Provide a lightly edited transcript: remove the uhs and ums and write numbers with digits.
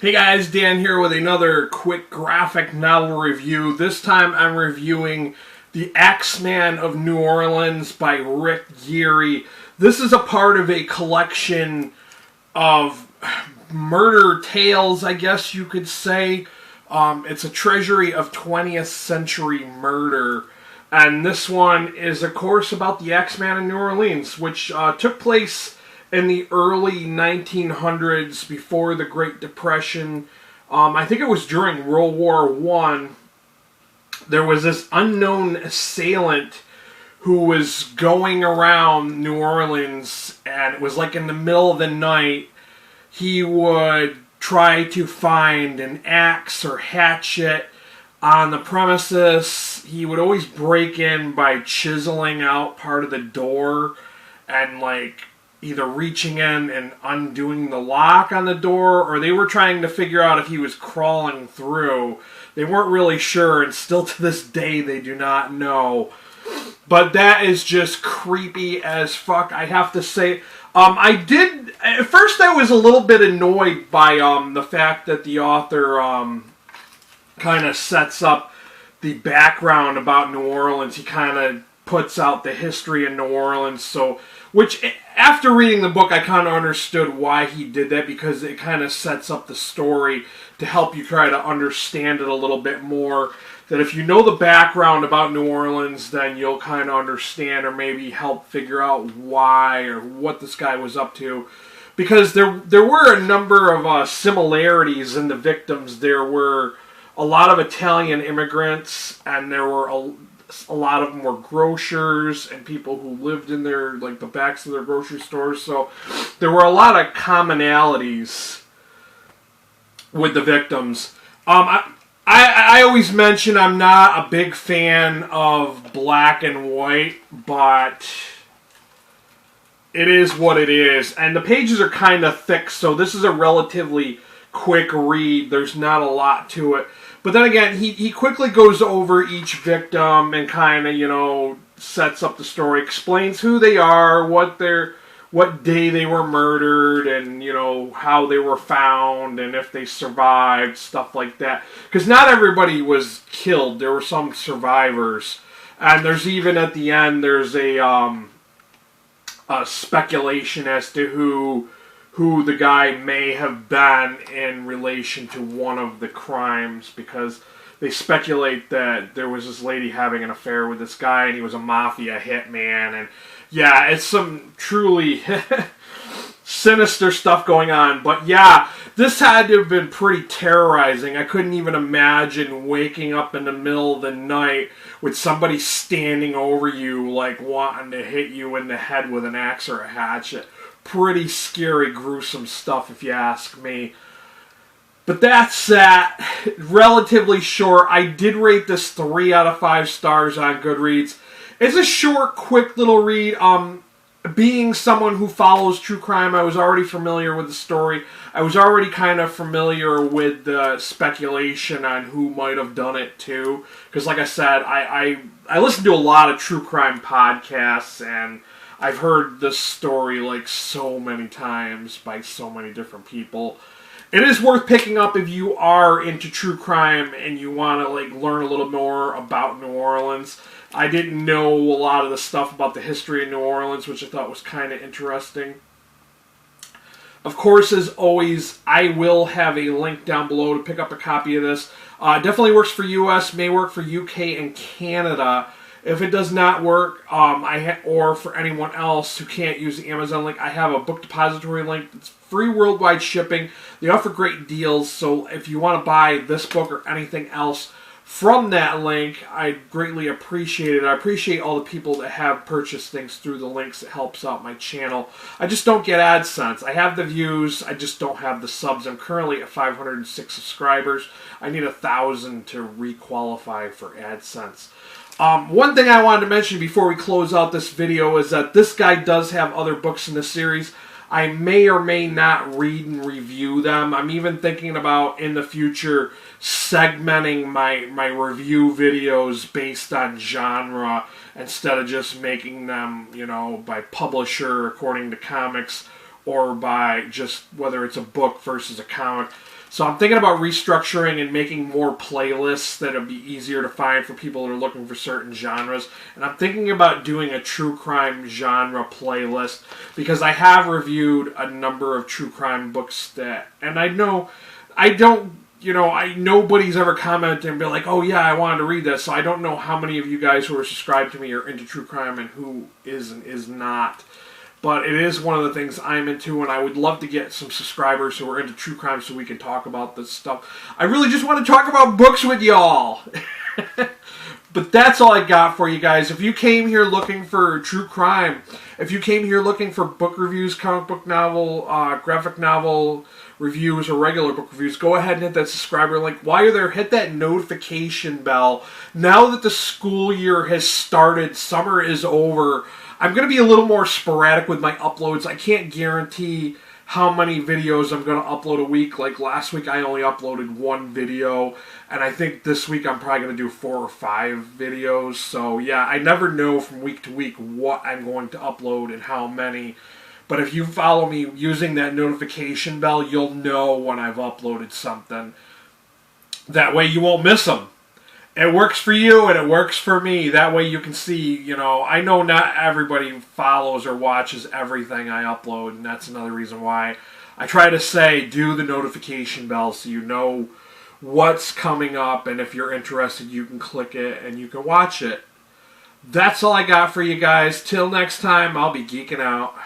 Hey guys, Dan here with another quick graphic novel review. This time I'm reviewing The Axman of New Orleans by Geary. This is a part of a collection of murder tales, I guess you could say. It's a treasury of 20th century murder. And this one is, of course, about the Axman of New Orleans, which took place in the early 1900s, before the Great Depression. I think it was during World War I. There was this unknown assailant who was going around New Orleans, and it was like in the middle of the night. He would try to find an axe or hatchet on the premises. He would always break in by chiseling out part of the door and either reaching in and undoing the lock on the door, or they were trying to figure out if he was crawling through. They weren't really sure, and still to this day they do not know. But that is just creepy as fuck, I have to say. At first I was a little bit annoyed by the fact that the author kind of sets up the background about New Orleans. He kind of puts out the history of New Orleans, which after reading the book I kind of understood why he did that, because it kind of sets up the story to help you try to understand it a little bit more. That if you know the background about New Orleans, then you'll kind of understand, or maybe help figure out why or what this guy was up to. Because there were a number of similarities in the victims. There were a lot of Italian immigrants, and there were a lot of them were grocers and people who lived in their, the backs of their grocery stores. So there were a lot of commonalities with the victims. I always mention I'm not a big fan of black and white, but it is what it is. And the pages are kind of thick, so this is a relatively quick read. There's not a lot to it. But then again, he quickly goes over each victim and kind of, sets up the story, explains who they are, what day they were murdered, and, how they were found, and if they survived, stuff like that. Because not everybody was killed. There were some survivors. And there's even, at the end, there's a speculation as to who the guy may have been in relation to one of the crimes, because they speculate that there was this lady having an affair with this guy, and he was a mafia hitman, and yeah, it's some truly sinister stuff going on. But yeah, this had to have been pretty terrorizing. I couldn't even imagine waking up in the middle of the night with somebody standing over you, wanting to hit you in the head with an axe or a hatchet. Pretty scary, gruesome stuff, if you ask me. But that's that. Relatively short. I did rate this 3 out of 5 stars on Goodreads. It's a short, quick little read. Being someone who follows true crime, I was already familiar with the story. I was already kind of familiar with the speculation on who might have done it too. Because like I said, I listen to a lot of true crime podcasts, and I've heard this story so many times by so many different people. It is worth picking up if you are into true crime and you want to learn a little more about New Orleans. I didn't know a lot of the stuff about the history of New Orleans, which I thought was kind of interesting. Of course, as always, I will have a link down below to pick up a copy of this. Definitely works for US, may work for UK and Canada. If it does not work, or for anyone else who can't use the Amazon link, I have a book depository link. It's free worldwide shipping. They offer great deals, so if you want to buy this book or anything else from that link, I greatly appreciate it. I appreciate all the people that have purchased things through the links. It helps out my channel. I just don't get AdSense. I have the views, I just don't have the subs. I'm currently at 506 subscribers. I need 1,000 to re-qualify for AdSense. One thing I wanted to mention before we close out this video is that this guy does have other books in the series. I may or may not read and review them. I'm even thinking about, in the future, segmenting my review videos based on genre instead of just making them, by publisher according to comics, or by just whether it's a book versus a comic. So I'm thinking about restructuring and making more playlists that would be easier to find for people that are looking for certain genres. And I'm thinking about doing a true crime genre playlist because I have reviewed a number of true crime books and nobody's ever commented and been like, oh yeah, I wanted to read this. So I don't know how many of you guys who are subscribed to me are into true crime and who is and is not. But it is one of the things I'm into, and I would love to get some subscribers who are into true crime so we can talk about this stuff. I really just want to talk about books with y'all. But that's all I got for you guys. If you came here looking for true crime, if you came here looking for book reviews, comic book novel, graphic novel reviews, or regular book reviews, go ahead and hit that subscriber link. While you're there, hit that notification bell. Now that the school year has started, summer is over, I'm going to be a little more sporadic with my uploads. I can't guarantee how many videos I'm going to upload a week. Like last week I only uploaded one video, and I think this week I'm probably going to do 4 or 5 videos. So yeah, I never know from week to week what I'm going to upload and how many. But if you follow me using that notification bell, you'll know when I've uploaded something. That way you won't miss them. It works for you and it works for me. That way you can see, I know not everybody follows or watches everything I upload, and that's another reason why I try to say do the notification bell so you know what's coming up, and if you're interested you can click it and you can watch it. That's all I got for you guys. Till next time, I'll be geeking out.